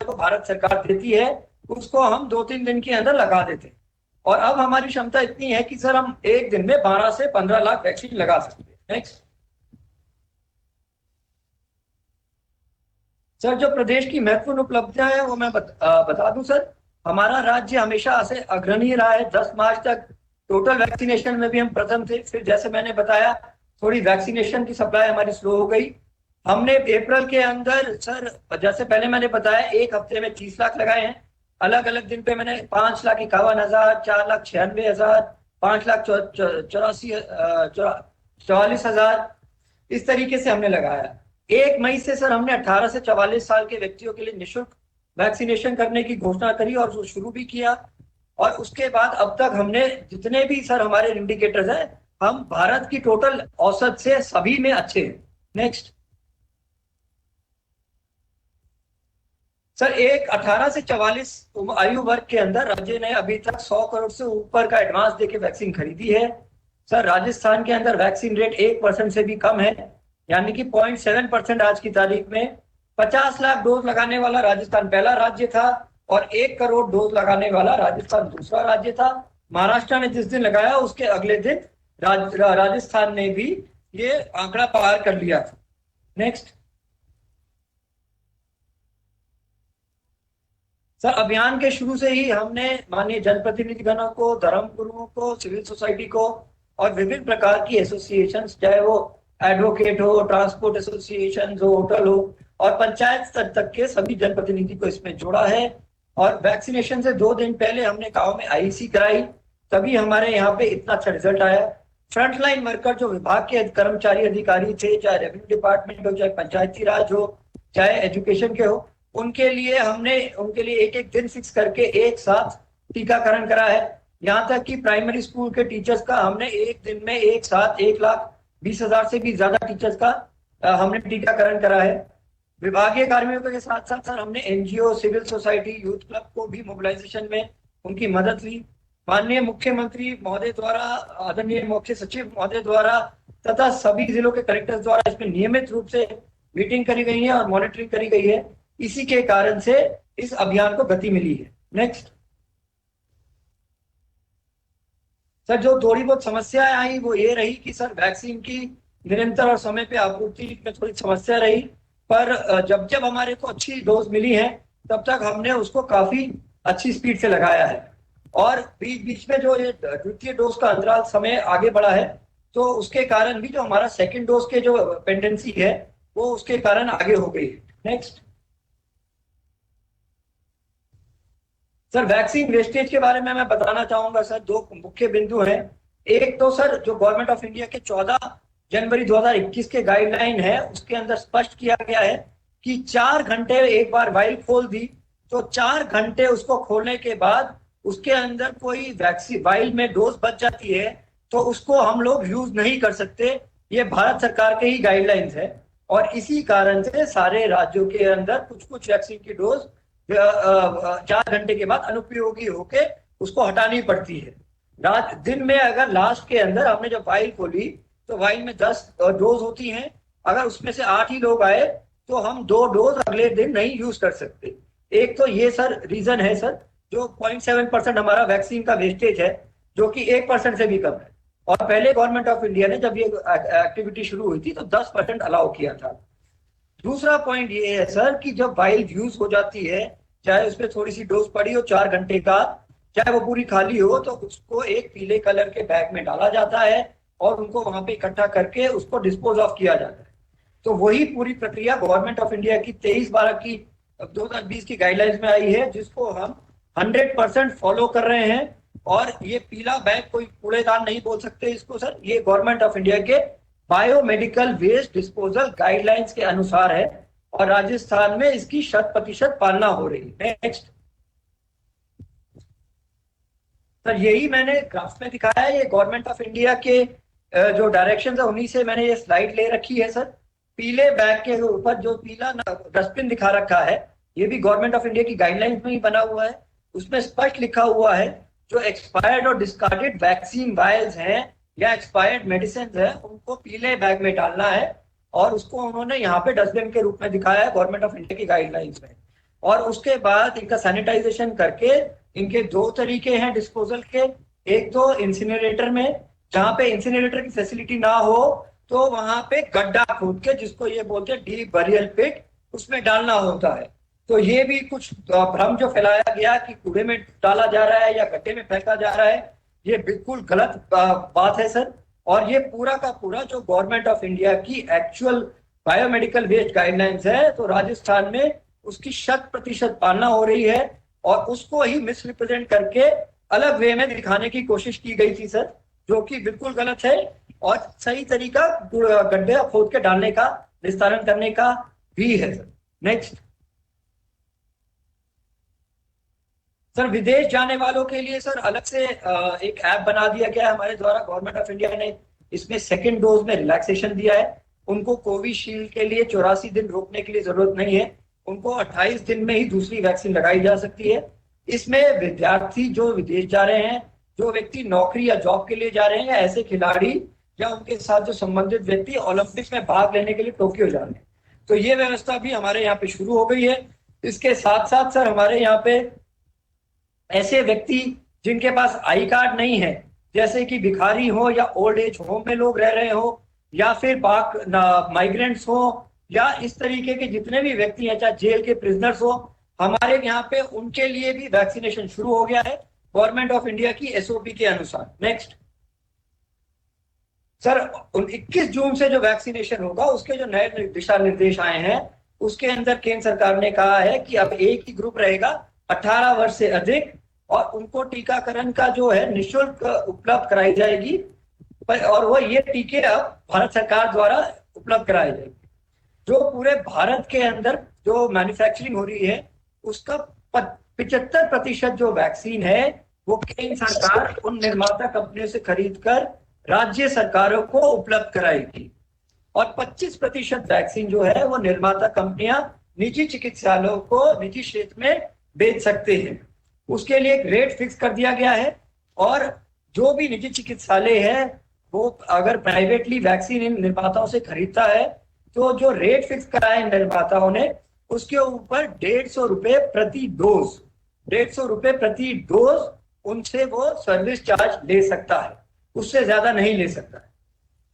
को भारत सरकार देती है उसको हम 2-3 दिन के अंदर लगा देते हैं। और अब हमारी क्षमता इतनी है कि सर हम एक दिन में 12 से 15 लाख वैक्सीन लगा सकते हैं। नेक्स्ट सर, जो प्रदेश की महत्वपूर्ण उपलब्धियां हैं वो मैं बता दूं सर। हमारा राज्य हमेशा से अग्रणी रहा है। 10 मार्च तक टोटल वैक्सीनेशन में भी हम प्रथम थे। फिर जैसे मैंने बताया थोड़ी वैक्सीनेशन की सप्लाई हमारी स्लो हो गई। हमने अप्रैल के अंदर सर, जैसे पहले मैंने बताया, एक हफ्ते में 30 लाख लगाए हैं। अलग अलग दिन पे मैंने 5,51,000, 4,96,000, 5,84,000 इस तरीके से हमने लगाया। 1 मई से सर हमने 18 से 44 साल के व्यक्तियों के लिए निःशुल्क वैक्सीनेशन करने की घोषणा करी और वो शुरू भी किया। और उसके बाद अब तक हमने जितने भी सर हमारे इंडिकेटर्स हैं, हम भारत की टोटल औसत से सभी में अच्छे हैं। नेक्स्ट सर, एक 18 से 44 आयु वर्ग के अंदर राज्य ने अभी तक 100 करोड़ से ऊपर का एडवांस देके वैक्सीन खरीदी है। सर, राजस्थान के अंदर वैक्सीन रेट 1% से भी कम है, यानी कि 0.7% आज की तारीख में। 50 लाख डोज लगाने वाला राजस्थान पहला राज्य था और 1 करोड़ डोज लगाने वाला राजस्थान दूसरा राज्य था। महाराष्ट्र ने जिस दिन लगाया उसके अगले दिन राजस्थान ने भी ये आंकड़ा पार कर लिया था। नेक्स्ट सर, अभियान के शुरू से ही हमने माननीय जनप्रतिनिधिगणों को, धर्म गुरुओं को, सिविल सोसाइटी को और विभिन्न प्रकार की एसोसिएशन, चाहे वो एडवोकेट हो, ट्रांसपोर्ट एसोसिएशन हो, होटल हो और पंचायत स्तर तक के सभी जनप्रतिनिधि को इसमें जोड़ा है। और वैक्सीनेशन से 2 दिन पहले हमने गांव में आईसी कराई, तभी हमारे यहाँ पे इतना अच्छा रिजल्ट आया। फ्रंटलाइन वर्कर जो विभाग के कर्मचारी अधिकारी थे, चाहे रेवेन्यू डिपार्टमेंट हो, चाहे पंचायती राज हो, चाहे एजुकेशन के हो, उनके लिए हमने एक दिन फिक्स करके एक साथ टीकाकरण करा है। यहाँ तक कि प्राइमरी स्कूल के टीचर्स का हमने एक दिन में एक साथ 1,20,000 से भी ज्यादा टीचर्स का हमने टीकाकरण करा है। विभागीय कार्मिकों के साथ साथ सर हमने NGO, civil society, youth club को भी मोबिलाइजेशन में उनकी मदद ली। माननीय मुख्यमंत्री महोदय द्वारा, आदरणीय मुख्य सचिव महोदय द्वारा तथा सभी जिलों के कलेक्टर्स द्वारा इसमें नियमित रूप से मीटिंग करी गई है और मॉनिटरिंग करी गई है। इसी के कारण से इस अभियान को गति मिली है। नेक्स्ट सर, जो थोड़ी बहुत समस्याएं आई वो ये रही कि सर वैक्सीन की निरंतर और समय पे आपूर्ति में थोड़ी समस्या रही, पर जब जब हमारे को अच्छी डोज मिली है तब तक हमने उसको काफी अच्छी स्पीड से लगाया है। और बीच बीच में जो ये द्वितीय डोज का अंतराल समय आगे बढ़ा है, तो उसके कारण भी जो हमारा सेकेंड डोज के जो पेंडेंसी है वो उसके कारण आगे हो गई है। नेक्स्ट सर, वैक्सीन वेस्टेज के बारे में मैं बताना चाहूंगा सर। 2 मुख्य बिंदु हैं। एक तो सर जो गवर्नमेंट ऑफ इंडिया के 14 जनवरी 2021 के गाइडलाइन है उसके अंदर स्पष्ट किया गया है कि 4 घंटे एक बार वाइल खोल दी तो 4 घंटे उसको खोलने के बाद उसके अंदर कोई वैक्सीन वाइल में डोज बच जाती है तो उसको हम लोग यूज नहीं कर सकते। ये भारत सरकार के ही गाइडलाइंस है और इसी कारण से सारे राज्यों के अंदर कुछ कुछ वैक्सीन की डोज 4 घंटे के बाद अनुपयोगी होके उसको हटानी पड़ती है। रात दिन में अगर लास्ट के अंदर हमने जब वाइल खोली तो वाइल में 10 डोज होती हैं, अगर उसमें से 8 ही लोग आए तो हम 2 डोज अगले दिन नहीं यूज कर सकते। एक तो ये सर रीजन है सर, जो 0.7% हमारा वैक्सीन का वेस्टेज है, जो कि 1% से भी कम है। और पहले गवर्नमेंट ऑफ इंडिया ने जब ये एक्टिविटी शुरू हुई थी तो 10% अलाउ किया था। दूसरा पॉइंट ये है सर कि जब वाइल यूज हो जाती है, चाहे उसमें थोड़ी सी डोज पड़ी हो 4 घंटे का, चाहे वो पूरी खाली हो, तो उसको एक पीले कलर के बैग में डाला जाता है और उनको वहां पे इकट्ठा करके उसको डिस्पोज ऑफ किया जाता है। तो वही पूरी प्रक्रिया गवर्नमेंट ऑफ इंडिया की 23/12 की 2020 की गाइडलाइंस में आई है, जिसको हम 100% फॉलो कर रहे हैं। और ये पीला बैग कोई कूड़ेदान नहीं बोल सकते इसको सर, ये गवर्नमेंट ऑफ इंडिया के बायोमेडिकल वेस्ट डिस्पोजल गाइडलाइंस के अनुसार है और राजस्थान में इसकी 100% पालना हो रही है। नेक्स्ट सर, यही मैंने ग्राफ में दिखाया है, ये गवर्नमेंट ऑफ इंडिया के जो डायरेक्शन है उन्हीं से मैंने ये स्लाइड ले रखी है सर। पीले बैग के ऊपर जो पीला डस्टबिन दिखा रखा है, ये भी गवर्नमेंट ऑफ इंडिया की गाइडलाइंस में ही बना हुआ है। उसमें स्पष्ट लिखा हुआ है जो एक्सपायर्ड और डिस्कार्डेड वैक्सीन वायल्स हैं या एक्सपायर्ड मेडिसिन है उनको पीले बैग में डालना है और उसको उन्होंने यहाँ पे डस्टबिन के रूप में दिखाया है गवर्नमेंट ऑफ इंडिया की गाइडलाइंस में। और उसके बाद इनका सैनिटाइजेशन करके, इनके दो तरीके हैं डिस्पोजल के। एक तो इंसिनरेटर में, जहां पे इंसिनरेटर की फैसिलिटी ना हो तो वहां पे गड्ढा खोद के, जिसको ये बोलते हैं डीप बरियल पिट, उसमें डालना होता है। तो ये भी कुछ भ्रम जो फैलाया गया कि कूड़े में डाला जा रहा है या गड्ढे में फेंका जा रहा है, ये बिल्कुल गलत बात है सर। और ये पूरा का पूरा जो गवर्नमेंट ऑफ इंडिया की एक्चुअल बायोमेडिकल वेस्ट गाइडलाइंस है, तो राजस्थान में उसकी 100% पालना हो रही है, और उसको ही मिसरिप्रेजेंट करके अलग वे में दिखाने की कोशिश की गई थी सर, जो कि बिल्कुल गलत है। और सही तरीका गड्ढे खोद के डालने का, निस्तारण करने का भी है सर। नेक्स्ट सर, विदेश जाने वालों के लिए सर अलग से एक ऐप बना दिया गया है हमारे द्वारा, गवर्नमेंट ऑफ इंडिया ने। इसमें सेकेंड डोज में रिलैक्सेशन दिया है। उनको कोविशील्ड के लिए 84 दिन रोकने की लिए जरूरत नहीं है, उनको 28 दिन में ही दूसरी वैक्सीन लगाई जा सकती है। इसमें विद्यार्थी जो विदेश जा रहे हैं, जो व्यक्ति नौकरी या जॉब के लिए जा रहे हैं, या ऐसे खिलाड़ी या उनके साथ जो संबंधित व्यक्ति ओलंपिक्स में भाग लेने के लिए टोक्यो जा रहे हैं, तो ये व्यवस्था भी हमारे यहाँ पे शुरू हो गई है। इसके साथ साथ सर हमारे यहाँ पे ऐसे व्यक्ति जिनके पास आई कार्ड नहीं है, जैसे कि भिखारी हो या ओल्ड एज होम में लोग रह रहे हो, या फिर माइग्रेंट्स हो, या इस तरीके के जितने भी व्यक्ति हैं, चाहे जेल के प्रिजनर्स हो, हमारे यहाँ पे उनके लिए भी वैक्सीनेशन शुरू हो गया है गवर्नमेंट ऑफ इंडिया की एसओपी के अनुसार। नेक्स्ट सर, 21 जून से जो वैक्सीनेशन होगा, उसके जो नए दिशा निर्देश आए हैं, उसके अंदर केंद्र सरकार ने कहा है कि अब एक ही ग्रुप रहेगा 18 वर्ष से अधिक, और उनको टीकाकरण का जो है निःशुल्क उपलब्ध कराई जाएगी। और वो ये टीके अब भारत सरकार द्वारा उपलब्ध कराए जाएंगे। जो पूरे भारत के अंदर जो मैन्युफैक्चरिंग हो रही है, उसका 75% जो वैक्सीन है वो केंद्र सरकार उन निर्माता कंपनियों से खरीद कर राज्य सरकारों को उपलब्ध कराएगी, और 25% वैक्सीन जो है वो निर्माता कंपनियां निजी चिकित्सालयों को निजी क्षेत्र में बेच सकते हैं। उसके लिए एक रेट फिक्स कर दिया गया है, और जो भी निजी चिकित्सालय है वो अगर प्राइवेटली वैक्सीन इन निर्माताओं से खरीदता है, तो जो रेट फिक्स कराए निर्माताओं ने, उसके ऊपर 150 रुपए प्रति डोज, 150 रुपए प्रति डोज उनसे वो सर्विस चार्ज ले सकता है, उससे ज्यादा नहीं ले सकता है।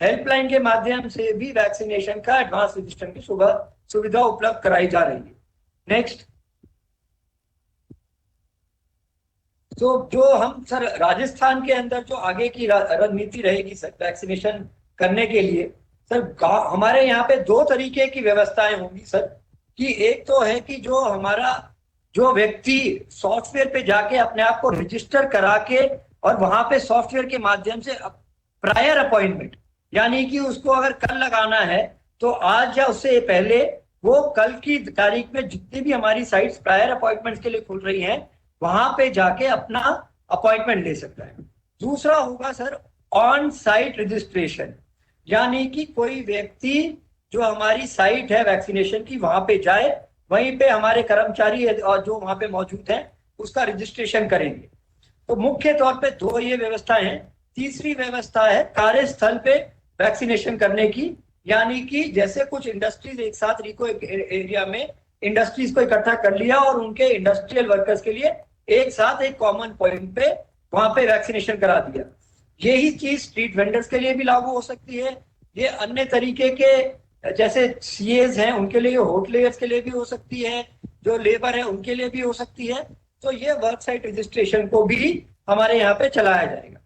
हेल्पलाइन के माध्यम से भी वैक्सीनेशन का एडवांस रजिस्ट्रेशन की सुविधा उपलब्ध कराई जा रही है। नेक्स्ट, तो जो हम सर राजस्थान के अंदर जो आगे की रणनीति रहेगी सर वैक्सीनेशन करने के लिए, सर हमारे यहाँ पे दो तरीके की व्यवस्थाएं होंगी सर। कि एक तो है कि जो हमारा जो व्यक्ति सॉफ्टवेयर पे जाके अपने आप को रजिस्टर करा के, और वहां पे सॉफ्टवेयर के माध्यम से प्रायर अपॉइंटमेंट, यानी कि उसको अगर कल लगाना है तो आज या उससे पहले वो कल की तारीख में जितनी भी हमारी साइट्स प्रायर अपॉइंटमेंट के लिए खुल रही हैं, वहां पे जाके अपना अपॉइंटमेंट ले सकता है। दूसरा होगा सर ऑन साइट रजिस्ट्रेशन, यानी कि कोई व्यक्ति जो हमारी साइट है वैक्सीनेशन की, वहां पे जाए, वहीं पे हमारे कर्मचारी और जो वहां पे मौजूद हैं उसका रजिस्ट्रेशन करेंगे। तो मुख्य तौर पे दो ये व्यवस्थाएं हैं। तीसरी व्यवस्था है कार्यस्थल पे वैक्सीनेशन करने की, यानी कि जैसे कुछ इंडस्ट्रीज एक साथ रिको एरिया में इंडस्ट्रीज को इकट्ठा कर लिया और उनके इंडस्ट्रियल वर्कर्स के लिए एक साथ एक कॉमन पॉइंट पे वहां पे वैक्सीनेशन करा दिया। यही चीज स्ट्रीट वेंडर्स के लिए भी लागू हो सकती है। ये अन्य तरीके के जैसे सीएज हैं उनके लिए, होटलियर्स के लिए भी हो सकती है, जो लेबर है उनके लिए भी हो सकती है। तो ये वर्क साइट रजिस्ट्रेशन को भी हमारे यहाँ पे चलाया जाएगा।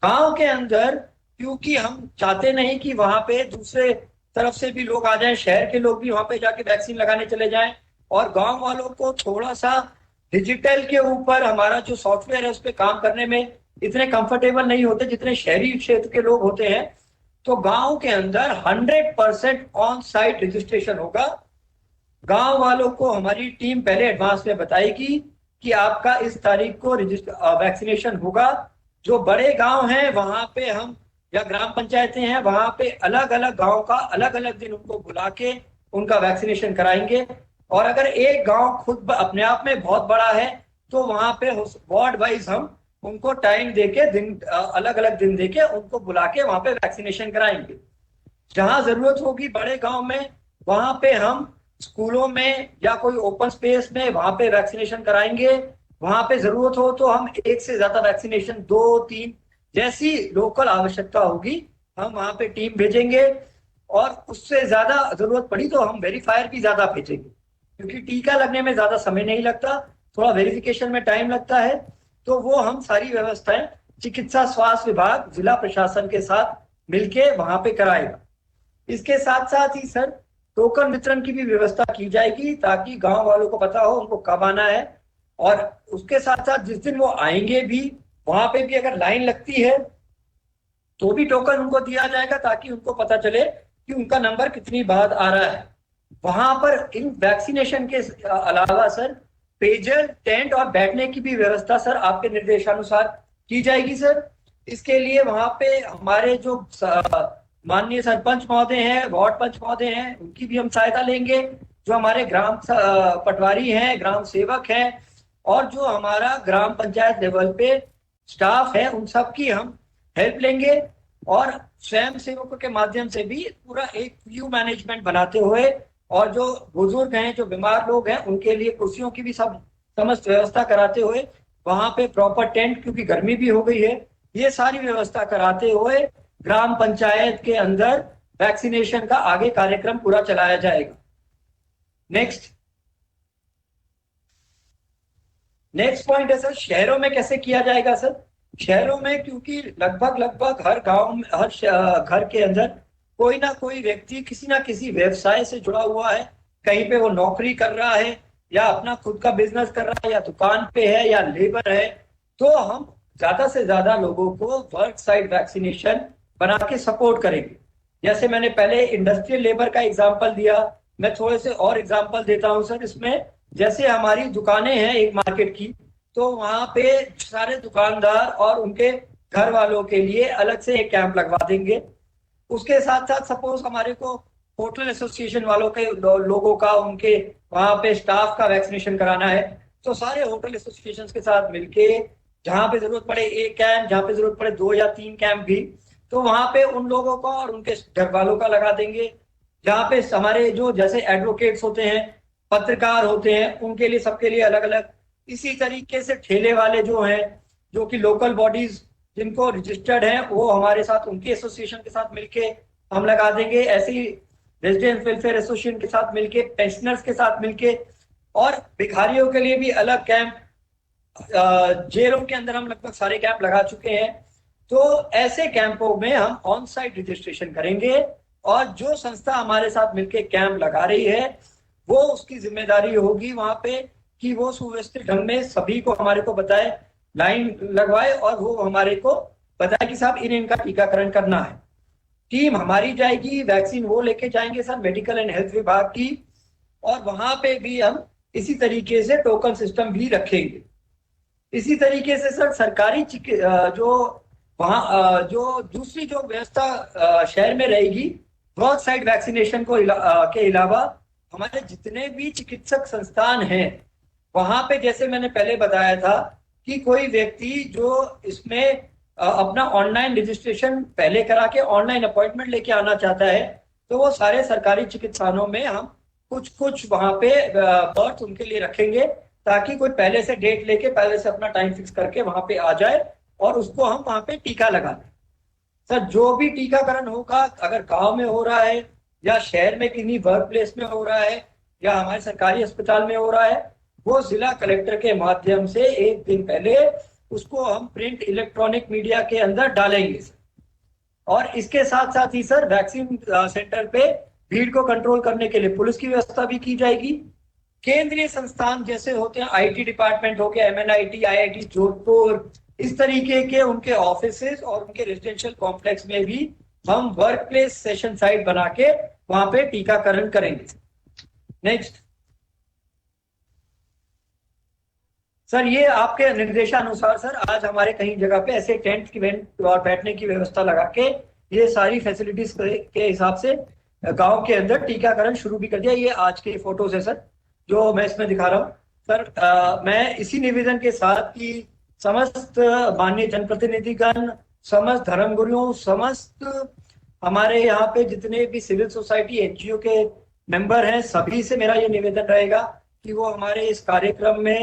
गांव के अंदर, क्योंकि हम चाहते नहीं कि वहां पे दूसरे तरफ से भी लोग आ जाएं, शहर के लोग भी वहां पे जाके वैक्सीन लगाने चले जाएं, और गांव वालों को थोड़ा सा डिजिटल के ऊपर हमारा जो सॉफ्टवेयर है उस पर काम करने में इतने कंफर्टेबल नहीं होते जितने शहरी क्षेत्र के लोग होते हैं। तो गांव के अंदर 100% ऑन साइट रजिस्ट्रेशन होगा। गांव वालों को हमारी टीम पहले एडवांस में बताएगी कि आपका इस तारीख को वैक्सीनेशन होगा। जो बड़े गांव हैं वहां पे हम, या ग्राम पंचायतें हैं वहां पे, अलग अलग गांव का अलग अलग दिन उनको बुला के उनका वैक्सीनेशन कराएंगे। और अगर एक गांव खुद अपने आप में बहुत बड़ा है तो वहां पे वार्ड वाइज हम उनको टाइम देके, दिन अलग अलग दिन देके उनको बुला के वहां पे वैक्सीनेशन कराएंगे। जहां जरूरत होगी बड़े गांव में, वहां पे हम स्कूलों में या कोई ओपन स्पेस में वहां पे वैक्सीनेशन कराएंगे। वहां पे जरूरत हो तो हम एक से ज्यादा वैक्सीनेशन, 2-3 जैसी लोकल आवश्यकता होगी हम वहां पे टीम भेजेंगे। और उससे ज्यादा जरूरत पड़ी तो हम वेरीफायर भी ज्यादा भेजेंगे, क्योंकि टीका लगने में ज्यादा समय नहीं लगता, थोड़ा वेरिफिकेशन में टाइम लगता है। तो वो हम सारी व्यवस्थाएं चिकित्सा स्वास्थ्य विभाग जिला प्रशासन के साथ मिलके वहां पे कराएगा। इसके साथ साथ ही सर टोकन वितरण की भी व्यवस्था की जाएगी, ताकि गांव वालों को पता हो उनको कब आना है। और उसके साथ साथ जिस दिन वो आएंगे भी, वहां पे भी अगर लाइन लगती है तो भी टोकन उनको दिया जाएगा, ताकि उनको पता चले कि उनका नंबर कितनी बाद आ रहा है। वहां पर इन वैक्सीनेशन के अलावा सर पेयजल, टेंट और बैठने की भी व्यवस्था सर आपके निर्देशानुसार की जाएगी सर। इसके लिए वहां पे हमारे जो माननीय सरपंच महोदय हैं, वार्ड पंच महोदय हैं, उनकी भी हम सहायता लेंगे। जो हमारे ग्राम पटवारी हैं, ग्राम सेवक हैं, और जो हमारा ग्राम पंचायत लेवल पे स्टाफ है, उन सब की हम हेल्प लेंगे। और स्वयं सेवकों के माध्यम से भी पूरा एक क्यू मैनेजमेंट बनाते हुए, और जो बुजुर्ग हैं, जो बीमार लोग हैं, उनके लिए कुर्सियों की भी सब समस्त व्यवस्था कराते हुए, वहां पे प्रॉपर टेंट, क्योंकि गर्मी भी हो गई है, ये सारी व्यवस्था कराते हुए ग्राम पंचायत के अंदर वैक्सीनेशन का आगे कार्यक्रम पूरा चलाया जाएगा। नेक्स्ट पॉइंट है सर, शहरों में कैसे किया जाएगा सर। शहरों में क्योंकि लगभग हर गांव में, हर घर के अंदर कोई ना कोई व्यक्ति किसी ना किसी व्यवसाय से जुड़ा हुआ है। कहीं पे वो नौकरी कर रहा है, या अपना खुद का बिजनेस कर रहा है, या दुकान पे है, या लेबर है। तो हम ज्यादा से ज्यादा लोगों को वर्क साइड वैक्सीनेशन बना के सपोर्ट करेंगे। जैसे मैंने पहले इंडस्ट्रियल लेबर का एग्जाम्पल दिया, मैं थोड़े से और एग्जाम्पल देता हूँ सर इसमें। जैसे हमारी दुकानें हैं एक मार्केट की, तो वहां पे सारे दुकानदार और उनके घर वालों के लिए अलग से एक कैंप लगवा देंगे। उसके साथ साथ सपोज हमारे को होटल एसोसिएशन वालों के लोगों का, उनके वहां पे स्टाफ का वैक्सीनेशन कराना है, तो सारे होटल एसोसिएशन के साथ मिलके जहां पे जरूरत पड़े एक कैंप, जहां पे जरूरत पड़े 2 या 3 कैंप भी, तो वहां पे उन लोगों का और उनके घर वालों का लगा देंगे। जहाँ पे हमारे जो जैसे एडवोकेट्स होते हैं, पत्रकार होते हैं, उनके लिए, सबके लिए अलग अलग। इसी तरीके से ठेले वाले जो हैं, जो कि लोकल बॉडीज जिनको रजिस्टर्ड हैं, वो हमारे साथ उनके एसोसिएशन के साथ मिलके हम लगा देंगे। ऐसी रेजिडेंट वेलफेयर एसोसिएशन के साथ मिलके, पेंशनर्स के साथ मिलके, और भिखारियों के लिए भी अलग कैंप, जेलों के अंदर हम लगभग सारे कैंप लगा चुके हैं। तो ऐसे कैंपों में हम ऑन साइट रजिस्ट्रेशन करेंगे, और जो संस्था हमारे साथ मिलके कैंप लगा रही है, वो उसकी जिम्मेदारी होगी वहां पे कि वो सुव्यवस्थित ढंग में सभी को हमारे को बताए, लाइन लगवाए, और वो हमारे को बताए कि साहब इनका टीकाकरण करना है। टीम हमारी जाएगी, वैक्सीन वो लेके जाएंगे सर मेडिकल एंड हेल्थ विभाग की, और वहां पे भी हम इसी तरीके से टोकन सिस्टम भी रखेंगे। इसी तरीके से सर सरकारी जो वहां जो दूसरी जो व्यवस्था शहर में रहेगी, वर्क साइड वैक्सीनेशन को के अलावा हमारे जितने भी चिकित्सक संस्थान हैं, वहां पे जैसे मैंने पहले बताया था कि कोई व्यक्ति जो इसमें अपना ऑनलाइन रजिस्ट्रेशन पहले करा के ऑनलाइन अपॉइंटमेंट लेके आना चाहता है, तो वो सारे सरकारी चिकित्सालयों में हम कुछ वहां पे बर्थ उनके लिए रखेंगे, ताकि कोई पहले से डेट लेके पहले से अपना टाइम फिक्स करके वहां पे आ जाए, और उसको हम वहां पे टीका लगा दें। सर जो भी टीकाकरण होगा, अगर गांव में हो रहा है, या शहर में किन्हीं वर्क प्लेस में हो रहा है, या हमारे सरकारी अस्पताल में हो रहा है, वो जिला कलेक्टर के माध्यम से एक दिन पहले उसको हम प्रिंट इलेक्ट्रॉनिक मीडिया के अंदर डालेंगे। और इसके साथ साथ ही सर वैक्सीन सेंटर पे भीड़ को कंट्रोल करने के लिए पुलिस की व्यवस्था भी की जाएगी। केंद्रीय संस्थान जैसे होते हैं, आईटी डिपार्टमेंट हो गया, MNIT, IIT जोधपुर, इस तरीके के उनके ऑफिसेज और उनके रेजिडेंशियल कॉम्प्लेक्स में भी हम वर्क प्लेस सेशन साइट बना के वहां पे टीकाकरण करेंगे। नेक्स्ट सर, ये आपके निर्देशानुसार सर आज हमारे कहीं जगह पे ऐसे टेंट की और बैठने की व्यवस्था लगा के ये सारी फैसिलिटीज के हिसाब से गांव के अंदर टीकाकरण शुरू भी कर दिया। ये आज के फोटोज है सर जो मैं इसमें दिखा रहा हूँ। सर मैं इसी निवेदन के साथ कि समस्त माननीय जनप्रतिनिधिगण, समस्त धर्मगुरुओं, समस्त हमारे यहाँ पे जितने भी सिविल सोसाइटी NGO के मेंबर हैं, सभी से मेरा ये निवेदन रहेगा कि वो हमारे इस कार्यक्रम में